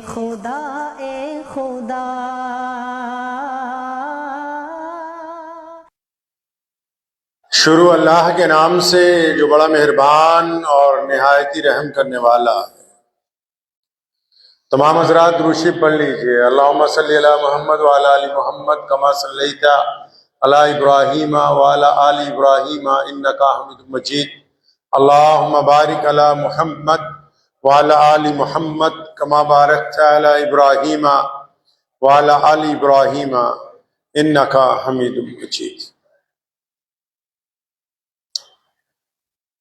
خدا اے خدا۔ شروع اللہ کے نام سے جو بڑا مہربان اور نہایت ہی رحم کرنے والا ہے۔ تمام حضرات درود شریف پڑھ لیجئے۔ اللہم صلی علی محمد وعلی آل محمد کما صلیت علی ابراہیم وعلی آل ابراہیم انک حمید مجید۔ اللہم بارک علی محمد وعلی آل محمد کما بارکت علی ابراہیم وعلی آل ابراہیم انک حمید مجید۔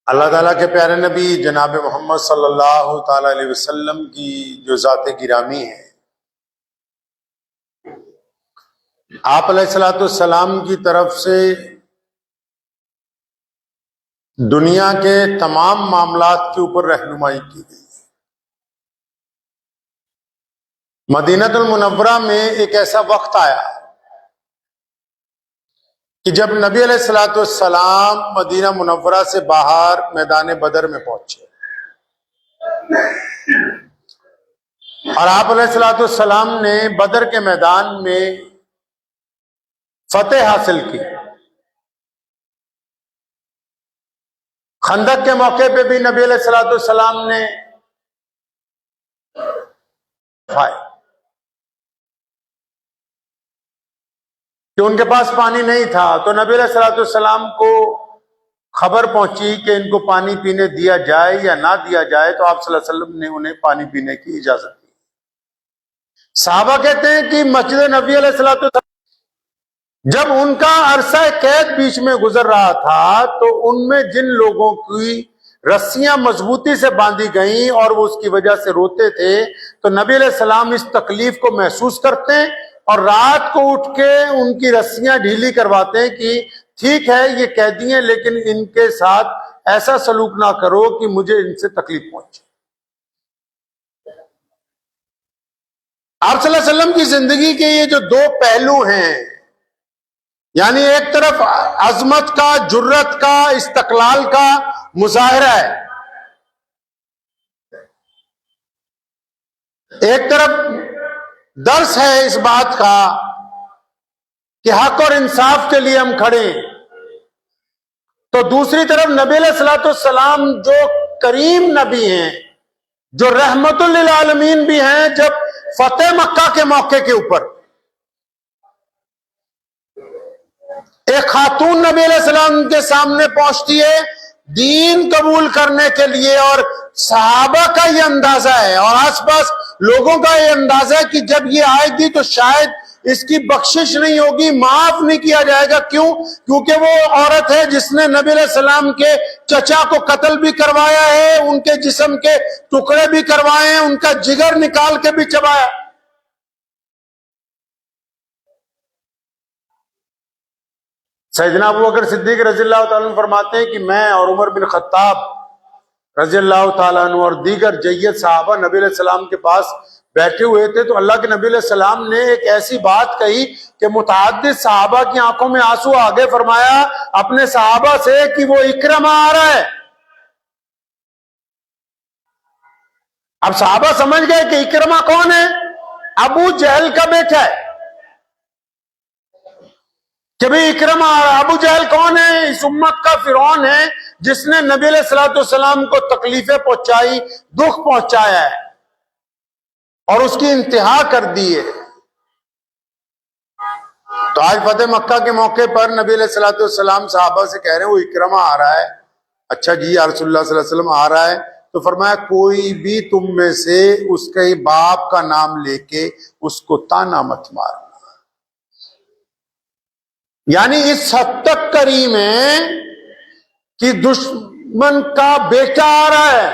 اللہ تعالیٰ کے پیارے نبی جناب محمد صلی اللہ تعالیٰ علیہ وسلم کی جو ذات گرامی ہے، آپ علیہ السلام کی طرف سے دنیا کے تمام معاملات کے اوپر رہنمائی کی گئی۔ مدینہ المنورہ میں ایک ایسا وقت آیا کہ جب نبی علیہ السلام مدینہ منورہ سے باہر میدان بدر میں پہنچے اور آپ علیہ السلام نے بدر کے میدان میں فتح حاصل کی۔ خندق کے موقع پہ بھی نبی علیہ السلام نے کہ ان کے پاس پانی نہیں تھا تو نبی علیہ السلام کو خبر پہنچی کہ ان کو پانی پینے دیا جائے یا نہ دیا جائے، تو آپ صلی اللہ علیہ وسلم نے انہیں پانی پینے کی اجازت دی۔ صحابہ کہتے ہیں کہ مسجد نبی علیہ السلام جب ان کا عرصہ قید بیچ میں گزر رہا تھا تو ان میں جن لوگوں کی رسیاں مضبوطی سے باندھی گئیں اور وہ اس کی وجہ سے روتے تھے، تو نبی علیہ السلام اس تکلیف کو محسوس کرتے ہیں اور رات کو اٹھ کے ان کی رسیاں ڈھیلی کرواتے ہیں کہ ٹھیک ہے یہ قیدی ہیں لیکن ان کے ساتھ ایسا سلوک نہ کرو کہ مجھے ان سے تکلیف پہنچے۔ آپ صلی اللہ علیہ وسلم کی زندگی کے یہ جو دو پہلو ہیں، یعنی ایک طرف عظمت کا، جرت کا، استقلال کا مظاہرہ ہے، ایک طرف درس ہے اس بات کا کہ حق اور انصاف کے لیے ہم کھڑے ہیں، تو دوسری طرف نبی علیہ السلام جو کریم نبی ہیں، جو رحمت للعالمین بھی ہیں، جب فتح مکہ کے موقع کے اوپر ایک خاتون نبی علیہ السلام کے سامنے پہنچتی ہے دین قبول کرنے کے لیے، اور صحابہ کا یہ اندازہ ہے اور آس پاس لوگوں کا یہ اندازہ ہے کہ جب یہ آئے گی تو شاید اس کی بخشش نہیں ہوگی، معاف نہیں کیا جائے گا۔ کیوں؟ کیونکہ وہ عورت ہے جس نے نبی علیہ السلام کے چچا کو قتل بھی کروایا ہے، ان کے جسم کے ٹکڑے بھی کروائے ہیں، ان کا جگر نکال کے بھی چبایا۔ سیدنا ابوبکر صدیق رضی اللہ تعالیٰ عنہ فرماتے ہیں کہ میں اور عمر بن خطاب رضی اللہ تعالیٰ عنہ اور دیگر جید صحابہ نبی علیہ السلام کے پاس بیٹھے ہوئے تھے تو اللہ کے نبی علیہ السلام نے ایک ایسی بات کہی کہ متعدد صحابہ کی آنکھوں میں آنسو آگے، فرمایا اپنے صحابہ سے کہ وہ اکرمہ آ رہا ہے۔ اب صحابہ سمجھ گئے کہ اکرمہ کون ہے؟ ابو جہل کا بیٹا ہے کہ بھئی اکرمہ آ رہا ہے۔ ابو جہل کون ہے؟ اس امت کا فرعون ہے جس نے نبی علیہ السلام کو تکلیفیں پہنچائی، دکھ پہنچایا ہے اور اس کی انتہا کر دی ہے۔ تو آج فتح مکہ کے موقع پر نبی علیہ السلام صحابہ سے کہہ رہے ہیں وہ اکرمہ آ رہا ہے۔ اچھا جی یا رسول اللہ صلی اللہ علیہ وسلم آ رہا ہے، تو فرمایا کوئی بھی تم میں سے اس کے باپ کا نام لے کے اس کو تانا مت مارنا۔ یعنی اس حد تک کریم ہے کہ دشمن کا بیٹا آ رہا ہے،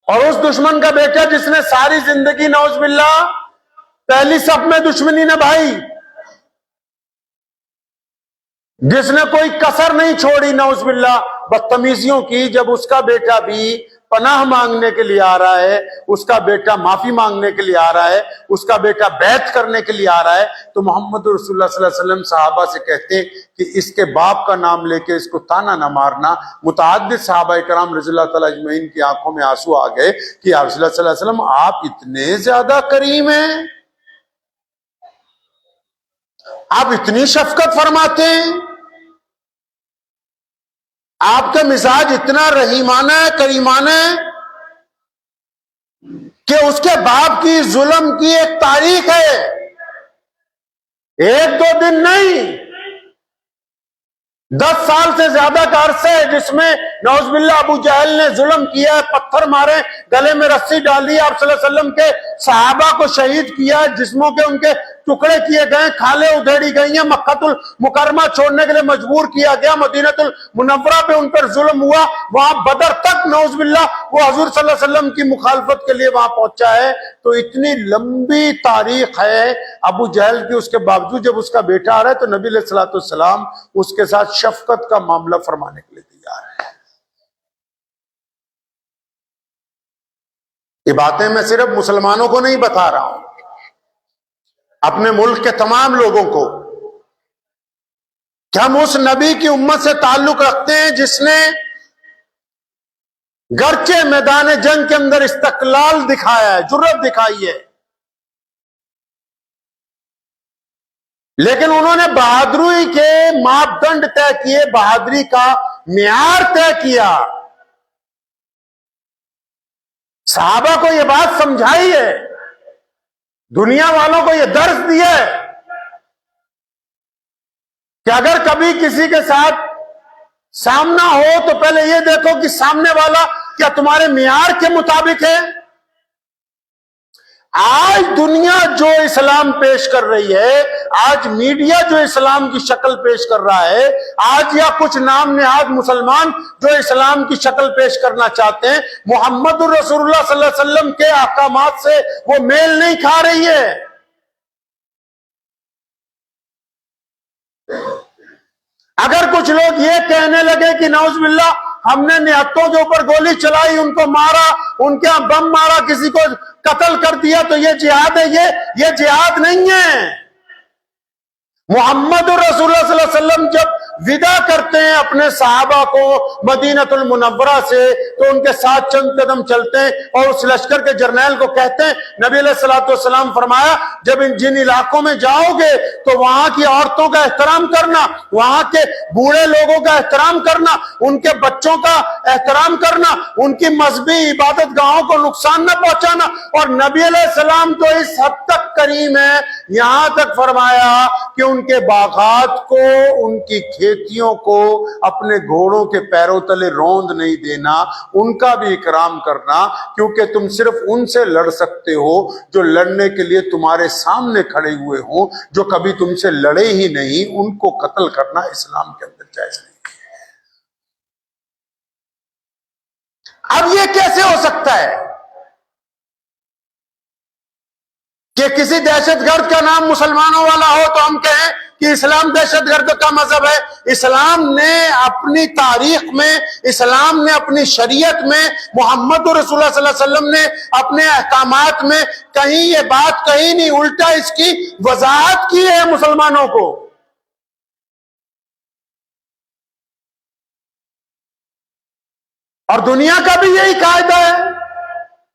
اور اس دشمن کا بیٹا جس نے ساری زندگی نعوذ باللہ پہلی صف میں دشمنی نبھائی، جس نے کوئی کسر نہیں چھوڑی نعوذ باللہ بدتمیزیوں کی، جب اس کا بیٹا بھی پناہ مانگنے کے لیے آ رہا ہے، اس کا بیٹا معافی مانگنے کے لیے آ رہا ہے، اس کا بیٹا بیعت کرنے کے لیے آ رہا ہے، تو محمد رسول اللہ صلی اللہ علیہ وسلم صحابہ سے کہتے ہیں کہ اس کے باپ کا نام لے کے اس کو تانا نہ مارنا۔ متعدد صحابہ کرام رضی اللہ تعالیٰ اجمعین کی آنکھوں میں آنسو آ گئے کہ یا رسول اللہ صلی اللہ علیہ وسلم آپ اتنے زیادہ کریم ہیں، آپ اتنی شفقت فرماتے ہیں، آپ کا مزاج اتنا رحیمانہ ہے، کریمانہ ہے کہ اس کے باپ کی ظلم کی ایک تاریخ ہے، ایک دو دن نہیں، 10 سال سے زیادہ کا عرصہ ہے جس میں نعوذ باللہ ابو جہل نے ظلم کیا ہے، پتھر مارے، گلے میں رسی ڈالی، آپ صلی اللہ علیہ وسلم کے صحابہ کو شہید کیا، جسموں کے ان کے ٹکڑے کیے گئے، کھالیں ادھیڑی گئی ہیں، مکہ المکرمہ چھوڑنے کے لیے مجبور کیا گیا، مدینہ المنورہ پہ ان پر ظلم ہوا، وہاں بدر تک نعوذ باللہ وہ حضور صلی اللہ علیہ وسلم کی مخالفت کے لیے وہاں پہنچا ہے۔ تو اتنی لمبی تاریخ ہے ابو جہل کی، اس کے باوجود جب اس کا بیٹا آ رہا ہے تو نبی علیہ الصلوۃ والسلام اس کے ساتھ شفقت کا معاملہ فرمانے کے لیے تیار ہے۔ یہ باتیں میں صرف مسلمانوں کو نہیں بتا رہا ہوں، اپنے ملک کے تمام لوگوں کو، کہ ہم اس نبی کی امت سے تعلق رکھتے ہیں جس نے گرچہ میدان جنگ کے اندر استقلال دکھایا ہے، جرأت دکھائی ہے، لیکن انہوں نے بہادری کے ماپدنڈ طے کیے، بہادری کا معیار طے کیا، صحابہ کو یہ بات سمجھائی ہے، دنیا والوں کو یہ درس دیا ہے کہ اگر کبھی کسی کے ساتھ سامنا ہو تو پہلے یہ دیکھو کہ سامنے والا کیا تمہارے معیار کے مطابق ہے۔ آج دنیا جو اسلام پیش کر رہی ہے، آج میڈیا جو اسلام کی شکل پیش کر رہا ہے، آج یا کچھ نام نہاد مسلمان جو اسلام کی شکل پیش کرنا چاہتے ہیں، محمد الرسول اللہ صلی اللہ علیہ وسلم کے احکامات سے وہ میل نہیں کھا رہی ہے۔ اگر کچھ لوگ یہ کہنے لگے کہ نعوذ باللہ ہم نے نہتوں کے اوپر گولی چلائی، ان کو مارا، ان کے ہاں بم مارا، کسی کو قتل کر دیا تو یہ جہاد ہے، یہ جہاد نہیں ہے۔ محمد الرسول اللہ صلی اللہ علیہ وسلم جب ودا کرتے ہیں اپنے صحابہ کو مدینہ المنورہ سے تو ان کے ساتھ چند قدم چلتے ہیں اور اس لشکر کے جرنیل کو کہتے ہیں، نبی علیہ الصلوۃ والسلام فرمایا جب جن علاقوں میں جاؤ گے تو وہاں کی عورتوں کا احترام کرنا، وہاں کے بوڑھے لوگوں کا احترام کرنا، ان کے بچوں کا احترام کرنا، ان کی مذہبی عبادت گاہوں کو نقصان نہ پہنچانا۔ اور نبی علیہ السلام تو اس حد تک کریم ہے، یہاں تک فرمایا کہ ان کے باغات کو، ان کی کھیتیوں کو اپنے گھوڑوں کے پیروں تلے روند نہیں دینا، ان کا بھی اکرام کرنا، کیونکہ تم صرف ان سے لڑ سکتے ہو جو لڑنے کے لیے تمہارے سامنے کھڑے ہوئے ہوں، جو کبھی تم سے لڑے ہی نہیں، ان کو قتل کرنا اسلام کے اندر جائز نہیں۔ اب یہ کیسے ہو سکتا ہے کہ کسی دہشت گرد کا نام مسلمانوں والا ہو تو ہم کہیں کہ اسلام دہشت گرد کا مذہب ہے؟ اسلام نے اپنی تاریخ میں، اسلام نے اپنی شریعت میں، محمد رسول اللہ صلی اللہ علیہ وسلم نے اپنے احکامات میں کہیں یہ بات کہیں نہیں، الٹا اس کی وضاحت کی ہے مسلمانوں کو۔ اور دنیا کا بھی یہی قاعدہ ہے،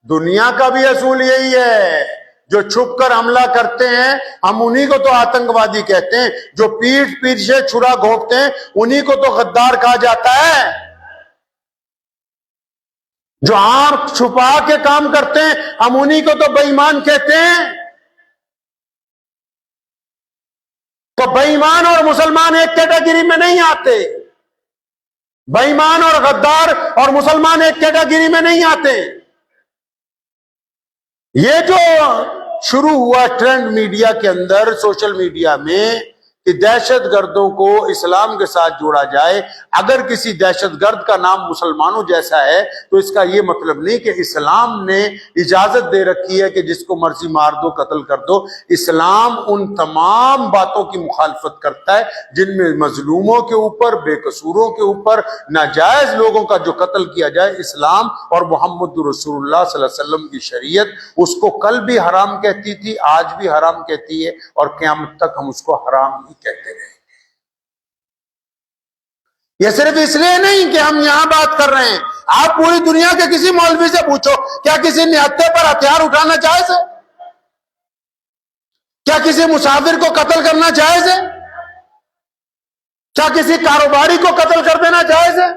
دنیا کا بھی اصول یہی ہے، جو چھپ کر حملہ کرتے ہیں ہم انہی کو تو آتنکوادی کہتے ہیں، جو پیٹھ پیچھے چھرا گھونپتے ہیں انہی کو تو غدار کہا جاتا ہے، جو آنکھ چھپا کے کام کرتے ہیں ہم انہی کو تو بے ایمان کہتے ہیں۔ تو بے ایمان اور مسلمان ایک کیٹیگری میں نہیں آتے، بے ایمان اور غدار اور مسلمان ایک کیٹیگری میں نہیں آتے۔ یہ جو شروع ہوا ٹرینڈ میڈیا کے اندر، سوشل میڈیا میں، کہ دہشت گردوں کو اسلام کے ساتھ جوڑا جائے. اگر کسی دہشت گرد کا نام مسلمانوں جیسا ہے تو اس کا یہ مطلب نہیں کہ اسلام نے اجازت دے رکھی ہے کہ جس کو مرضی مار دو، قتل کر دو. اسلام ان تمام باتوں کی مخالفت کرتا ہے جن میں مظلوموں کے اوپر، بے قصوروں کے اوپر، ناجائز لوگوں کا جو قتل کیا جائے. اسلام اور محمد رسول اللہ صلی اللہ علیہ وسلم کی شریعت اس کو کل بھی حرام کہتی تھی، آج بھی حرام کہتی ہے، اور قیامت تک ہم اس کو حرام ہی کہتے رہیں. یہ صرف اس لیے نہیں کہ ہم یہاں بات کر رہے ہیں. آپ پوری دنیا کے کسی مولوی سے پوچھو، کیا کسی نہتے پر ہتھیار اٹھانا جائز ہے؟ کیا کسی مسافر کو قتل کرنا جائز ہے؟ کیا کسی کاروباری کو قتل کر دینا جائز ہے؟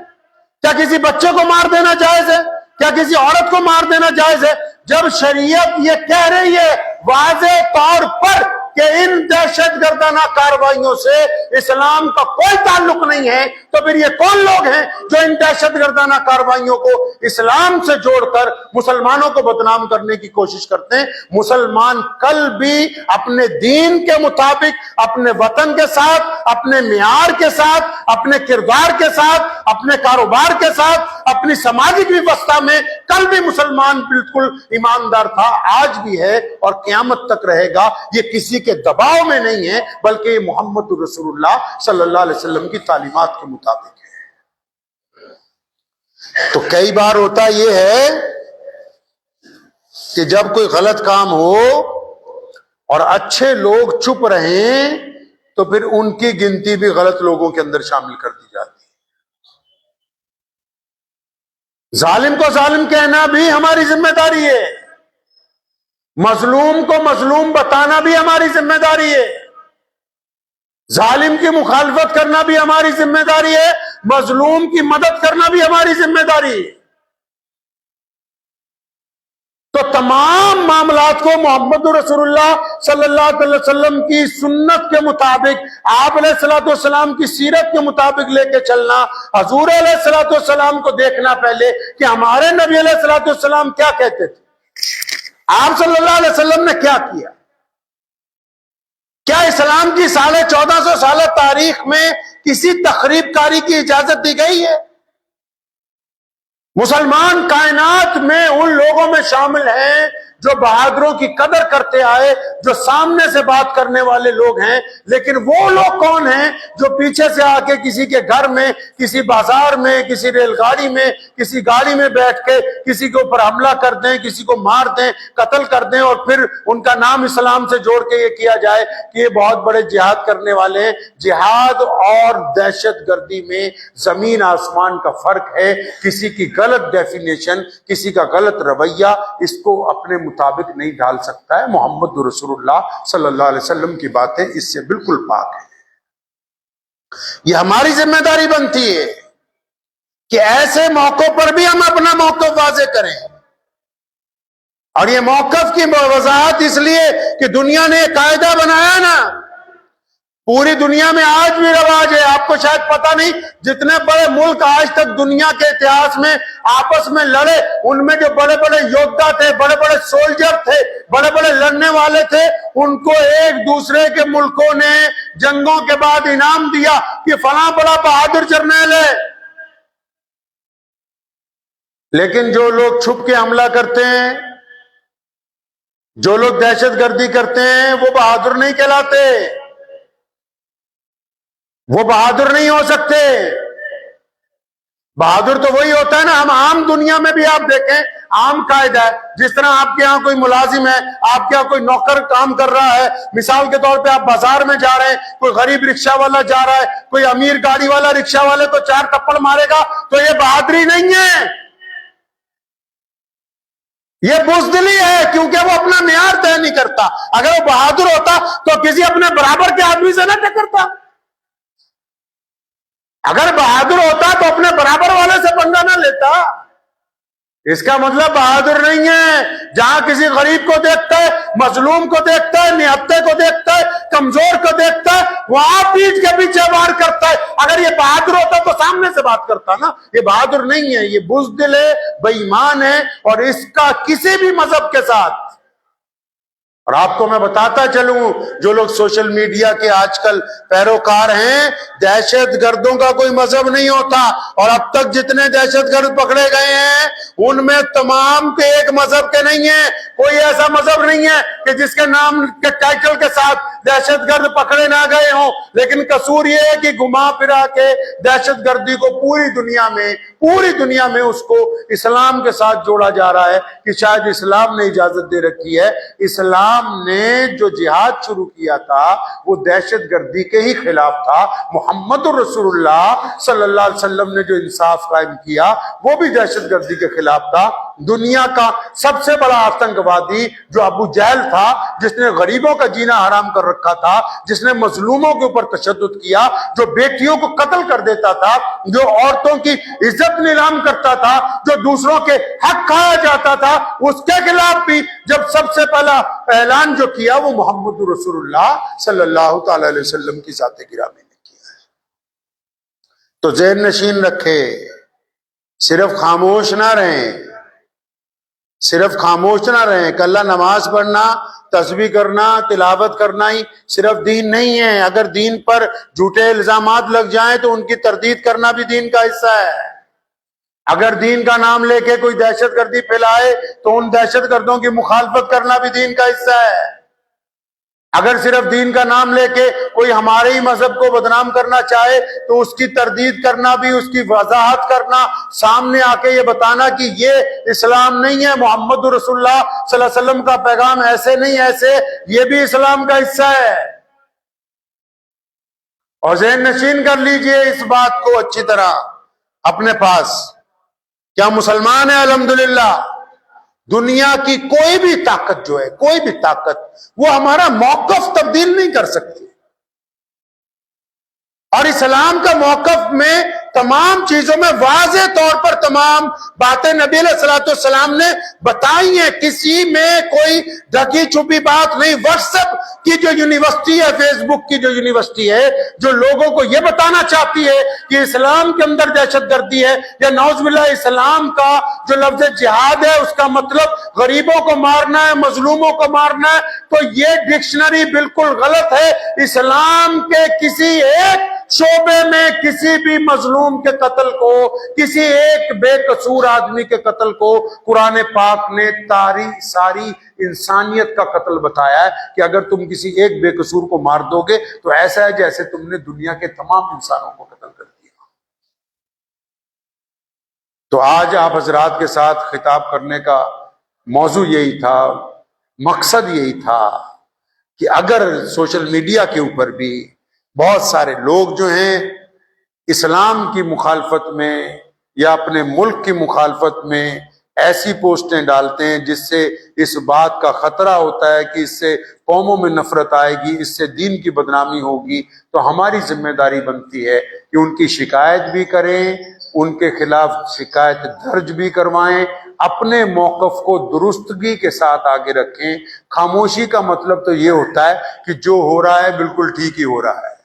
کیا کسی بچے کو مار دینا جائز ہے؟ کیا کسی عورت کو مار دینا جائز ہے؟ جب شریعت یہ کہہ رہی ہے واضح طور پر کہ ان دہشت گردانہ کارروائیوں سے اسلام کا کوئی تعلق نہیں ہے، تو پھر یہ کون لوگ ہیں جو ان دہشت گردانہ کارروائیوں کو اسلام سے جوڑ کر مسلمانوں کو بدنام کرنے کی کوشش کرتے ہیں؟ مسلمان کل بھی اپنے دین کے مطابق، اپنے وطن کے ساتھ، اپنے معیار کے ساتھ، اپنے کردار کے ساتھ، اپنے کاروبار کے ساتھ، اپنی سماجی ویوستھا میں کل بھی مسلمان بالکل ایماندار تھا، آج بھی ہے اور قیامت تک رہے گا. یہ کسی کے دباؤ میں نہیں ہے، بلکہ یہ محمد رسول اللہ صلی اللہ علیہ وسلم کی تعلیمات کے مطابق ہے. تو کئی بار ہوتا یہ ہے کہ جب کوئی غلط کام ہو اور اچھے لوگ چپ رہیں تو پھر ان کی گنتی بھی غلط لوگوں کے اندر شامل کر دی جاتی ہے. ظالم کو ظالم کہنا بھی ہماری ذمہ داری ہے، مظلوم کو مظلوم بتانا بھی ہماری ذمہ داری ہے، ظالم کی مخالفت کرنا بھی ہماری ذمہ داری ہے، مظلوم کی مدد کرنا بھی ہماری ذمہ داری ہے. تو تمام معاملات کو محمد رسول اللہ صلی اللہ علیہ وسلم کی سنت کے مطابق، آپ علیہ الصلوۃ والسلام کی سیرت کے مطابق لے کے چلنا. حضور علیہ الصلوۃ والسلام کو دیکھنا پہلے کہ ہمارے نبی علیہ الصلوۃ والسلام کیا کہتے تھے، آپ صلی اللہ علیہ وسلم نے کیا کیا. کیا اسلام کی 1450 سالہ تاریخ میں کسی تخریب کاری کی اجازت دی گئی ہے؟ مسلمان کائنات میں ان لوگوں میں شامل ہیں جو بہادروں کی قدر کرتے آئے، جو سامنے سے بات کرنے والے لوگ ہیں. لیکن وہ لوگ کون ہیں جو پیچھے سے آ کے کسی کے گھر میں، کسی بازار میں، کسی ریل گاڑی میں، کسی گاڑی میں بیٹھ کے کسی کے اوپر حملہ کر دیں، کسی کو مار دیں، قتل کر دیں، اور پھر ان کا نام اسلام سے جوڑ کے یہ کیا جائے کہ یہ بہت بڑے جہاد کرنے والے ہیں. جہاد اور دہشت گردی میں زمین آسمان کا فرق ہے. کسی کی غلط ڈیفینیشن، کسی کا غلط رویہ اس کو اپنے مطابق نہیں ڈال سکتا ہے. محمد رسول اللہ صلی اللہ علیہ وسلم کی باتیں اس سے بالکل پاک ہیں. یہ ہماری ذمہ داری بنتی ہے کہ ایسے موقعوں پر بھی ہم اپنا موقف واضح کریں. اور یہ موقف کی وضاحت اس لیے کہ دنیا نے ایک قاعدہ بنایا نا، پوری دنیا میں آج بھی رواج ہے. آپ کو شاید پتہ نہیں، جتنے بڑے ملک آج تک دنیا کے اتہاس میں آپس میں لڑے، ان میں جو بڑے بڑے یودھا تھے، بڑے بڑے سولجر تھے، بڑے بڑے لڑنے والے تھے، ان کو ایک دوسرے کے ملکوں نے جنگوں کے بعد انعام دیا کہ فلاں بڑا بہادر جرنیل ہے. لیکن جو لوگ چھپ کے حملہ کرتے ہیں، جو لوگ دہشت گردی کرتے ہیں، وہ بہادر نہیں کہلاتے، وہ بہادر نہیں ہو سکتے. بہادر تو وہی ہوتا ہے نا، ہم عام دنیا میں بھی آپ دیکھیں عام قاعدہ ہے. جس طرح آپ کے ہاں کوئی ملازم ہے، آپ کے ہاں کوئی نوکر کام کر رہا ہے، مثال کے طور پہ آپ بازار میں جا رہے ہیں، کوئی غریب رکشہ والا جا رہا ہے، کوئی امیر گاڑی والا رکشہ والے کو 4 تھپڑ مارے گا تو یہ بہادری نہیں ہے، یہ بزدلی ہے، کیونکہ وہ اپنا معیار طے نہیں کرتا. اگر وہ بہادر ہوتا تو کسی اپنے برابر کے آدمی سے نہ ٹکرتا. اگر بہادر ہوتا تو اپنے برابر والے سے پنگا نہ لیتا. اس کا مطلب بہادر نہیں ہے. جہاں کسی غریب کو دیکھتا ہے، مظلوم کو دیکھتا ہے، نہتے کو دیکھتا ہے، کمزور کو دیکھتا ہے، وہاں پیٹھ کے پیچھے وار کرتا ہے. اگر یہ بہادر ہوتا تو سامنے سے بات کرتا نا. یہ بہادر نہیں ہے، یہ بزدل ہے، بے ایمان ہے، اور اس کا کسی بھی مذہب کے ساتھ اور آپ کو میں بتاتا چلوں، جو لوگ سوشل میڈیا کے آج کل پیروکار ہیں، دہشت گردوں کا کوئی مذہب نہیں ہوتا، اور اب تک جتنے دہشت گرد پکڑے گئے ہیں ان میں تمام کے ایک مذہب کے نہیں ہیں۔ کوئی ایسا مذہب نہیں ہے کہ جس کے نام کے ٹائٹل کے ساتھ دہشت گرد پکڑے نہ گئے ہوں، لیکن قصور یہ ہے کہ گھما پھرا کے دہشت گردی کو پوری دنیا میں اس کو اسلام کے ساتھ جوڑا جا رہا ہے کہ شاید اسلام نے اجازت دے رکھی ہے۔ اسلام نے جو جہاد شروع کیا تھا وہ دہشت گردی کے ہی خلاف تھا۔ محمد رسول اللہ صلی اللہ علیہ وسلم نے جو انصاف قائم کیا وہ بھی دہشت گردی کے خلاف تھا۔ دنیا کا سب سے بڑا آتنکوادی جو ابو جہل تھا، جس نے غریبوں کا جینا حرام کر رکھا تھا، جس نے مظلوموں کے اوپر تشدد کیا، جو بیٹیوں کو قتل کر دیتا تھا، جو عورتوں کی عزت نیلام کرتا تھا، جو دوسروں کے حق کھایا جاتا تھا، اس کے خلاف بھی جب سب سے پہلا اعلان جو کیا وہ محمد رسول اللہ صلی اللہ تعالی علیہ وسلم کی ذات گرامی نے کیا ہے۔ تو ذہن نشین رکھے، صرف خاموش نہ رہیں، کل نماز پڑھنا، تسبیح کرنا، تلاوت کرنا ہی صرف دین نہیں ہے۔ اگر دین پر جھوٹے الزامات لگ جائیں تو ان کی تردید کرنا بھی دین کا حصہ ہے۔ اگر دین کا نام لے کے کوئی دہشت گردی پھیلائے تو ان دہشت گردوں کی مخالفت کرنا بھی دین کا حصہ ہے۔ اگر صرف دین کا نام لے کے کوئی ہمارے ہی مذہب کو بدنام کرنا چاہے تو اس کی تردید کرنا بھی، اس کی وضاحت کرنا، سامنے آ کے یہ بتانا کہ یہ اسلام نہیں ہے، محمد رسول اللہ صلی اللہ علیہ وسلم کا پیغام ایسے نہیں ایسے، یہ بھی اسلام کا حصہ ہے۔ اور ذہن نشین کر لیجئے اس بات کو اچھی طرح اپنے پاس، کیا مسلمان ہے الحمدللہ، دنیا کی کوئی بھی طاقت جو ہے، کوئی بھی طاقت، وہ ہمارا موقف تبدیل نہیں کر سکتی۔ اور اسلام کا موقف میں تمام چیزوں میں واضح طور پر تمام باتیں نبی علیہ الصلوۃ والسلام نے بتائی ہیں، کسی میں کوئی ڈھکی چھپی بات نہیں۔ واٹس ایپ کی جو یونیورسٹی ہے، فیس بک کی جو یونیورسٹی ہے، جو لوگوں کو یہ بتانا چاہتی ہے کہ اسلام کے اندر دہشت گردی ہے، یا نعوذ باللہ اسلام کا جو لفظ جہاد ہے اس کا مطلب غریبوں کو مارنا ہے، مظلوموں کو مارنا ہے، تو یہ ڈکشنری بالکل غلط ہے۔ اسلام کے کسی ایک شعبے میں کسی بھی مظلوم کے قتل کو، کسی ایک بے قصور آدمی کے قتل کو قرآن پاک نے ساری انسانیت کا قتل بتایا ہے کہ اگر تم کسی ایک بے قصور کو مار دو گے تو ایسا ہے جیسے تم نے دنیا کے تمام انسانوں کو قتل کر دیا۔ تو آج آپ حضرات کے ساتھ خطاب کرنے کا موضوع یہی تھا، مقصد یہی تھا کہ اگر سوشل میڈیا کے اوپر بھی بہت سارے لوگ جو ہیں اسلام کی مخالفت میں یا اپنے ملک کی مخالفت میں ایسی پوسٹیں ڈالتے ہیں جس سے اس بات کا خطرہ ہوتا ہے کہ اس سے قوموں میں نفرت آئے گی، اس سے دین کی بدنامی ہوگی، تو ہماری ذمہ داری بنتی ہے کہ ان کی شکایت بھی کریں، ان کے خلاف شکایت درج بھی کروائیں، اپنے موقف کو درستگی کے ساتھ آگے رکھیں۔ خاموشی کا مطلب تو یہ ہوتا ہے کہ جو ہو رہا ہے بالکل ٹھیک ہی ہو رہا ہے۔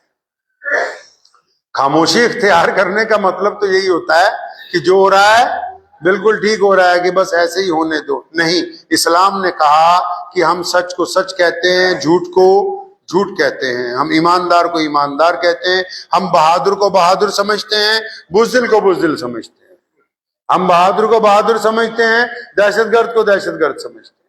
خاموشی اختیار کرنے کا مطلب تو یہی ہوتا ہے کہ جو ہو رہا ہے بالکل ٹھیک ہو رہا ہے، کہ بس ایسے ہی ہونے دو۔ نہیں، اسلام نے کہا کہ ہم سچ کو سچ کہتے ہیں، جھوٹ کو جھوٹ کہتے ہیں، ہم ایماندار کو ایماندار کہتے ہیں، ہم بہادر کو بہادر سمجھتے ہیں، بزدل کو بزدل سمجھتے ہیں، ہم بہادر کو بہادر سمجھتے ہیں، دہشت گرد کو دہشت گرد سمجھتے ہیں۔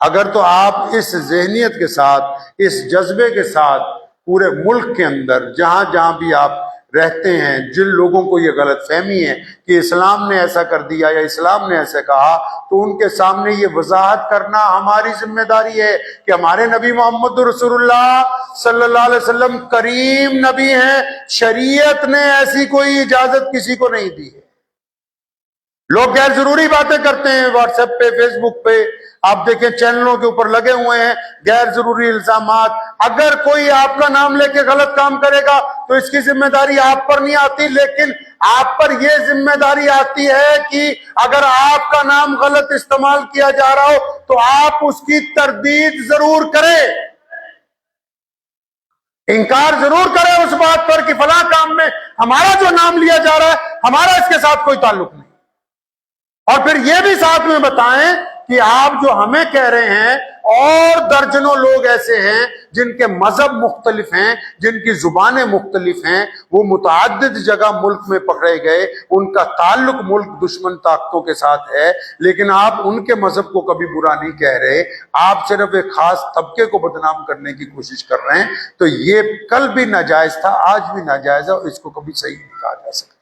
اگر تو آپ اس ذہنیت کے ساتھ، اس جذبے کے ساتھ پورے ملک کے اندر جہاں جہاں بھی آپ رہتے ہیں، جن لوگوں کو یہ غلط فہمی ہے کہ اسلام نے ایسا کر دیا یا اسلام نے ایسا کہا، تو ان کے سامنے یہ وضاحت کرنا ہماری ذمہ داری ہے کہ ہمارے نبی محمد رسول اللہ صلی اللہ علیہ وسلم کریم نبی ہیں، شریعت نے ایسی کوئی اجازت کسی کو نہیں دی ہے۔ لوگ غیر ضروری باتیں کرتے ہیں واٹس ایپ پہ، فیس بک پہ، آپ دیکھیں چینلوں کے اوپر لگے ہوئے ہیں غیر ضروری الزامات۔ اگر کوئی آپ کا نام لے کے غلط کام کرے گا تو اس کی ذمہ داری آپ پر نہیں آتی، لیکن آپ پر یہ ذمہ داری آتی ہے کہ اگر آپ کا نام غلط استعمال کیا جا رہا ہو تو آپ اس کی تردید ضرور کریں، انکار ضرور کریں اس بات پر کہ فلاں کام میں ہمارا جو نام لیا جا رہا ہے ہمارا اس کے ساتھ کوئی تعلق نہیں، اور پھر یہ بھی ساتھ میں بتائیں کہ آپ جو ہمیں کہہ رہے ہیں اور درجنوں لوگ ایسے ہیں جن کے مذہب مختلف ہیں، جن کی زبانیں مختلف ہیں، وہ متعدد جگہ ملک میں پکڑے گئے، ان کا تعلق ملک دشمن طاقتوں کے ساتھ ہے، لیکن آپ ان کے مذہب کو کبھی برا نہیں کہہ رہے، آپ صرف ایک خاص طبقے کو بدنام کرنے کی کوشش کر رہے ہیں۔ تو یہ کل بھی ناجائز تھا، آج بھی ناجائز ہے، اور اس کو کبھی صحیح نہیں کہا جا سکتا۔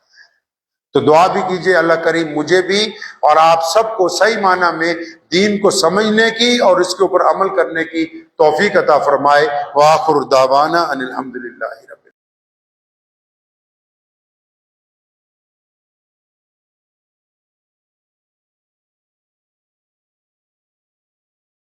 تو دعا بھی کیجئے اللہ کریم مجھے بھی اور آپ سب کو صحیح معنی میں دین کو سمجھنے کی اور اس کے اوپر عمل کرنے کی توفیق عطا فرمائے۔ وآخر دعوانا ان الحمدللہ رب